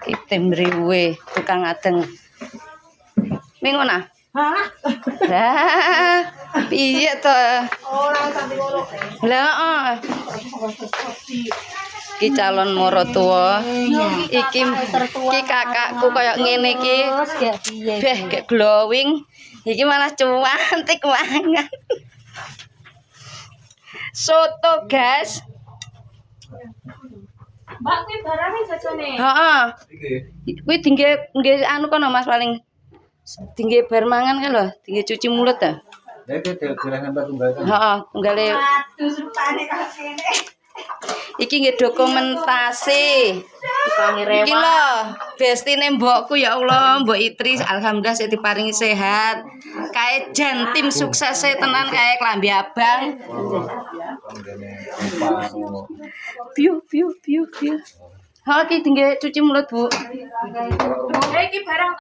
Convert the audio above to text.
Kita mriwe tukang adeng. Minggu nah? Hah? Lah, piye to? Ora sampe ngono. Lah, iki calon maratua. Iki kakakku koyo ngene iki. Beh, gek glowing. Iki malah cantik banget. Soto, guys. Mbak kuwi barangnya jajane. Heeh. Kuwi dingge anu kono Mas paling dingge bar mangan kan lho, dingge cuci mulut ta. Lha iki dhewe sampe tunggal kan. Heeh, tunggale. Aduh, rupane kok kene. Iki nggih dokumentasi. Iki lho, bestine mbokku ya Allah, Mbok Itri alhamdulillah sik diparingi sehat. Kae jan tim sukses tenan kae klambi abang. Piu piu piu piu. Ha iki dingge cuci mulut, Bu. Iki barang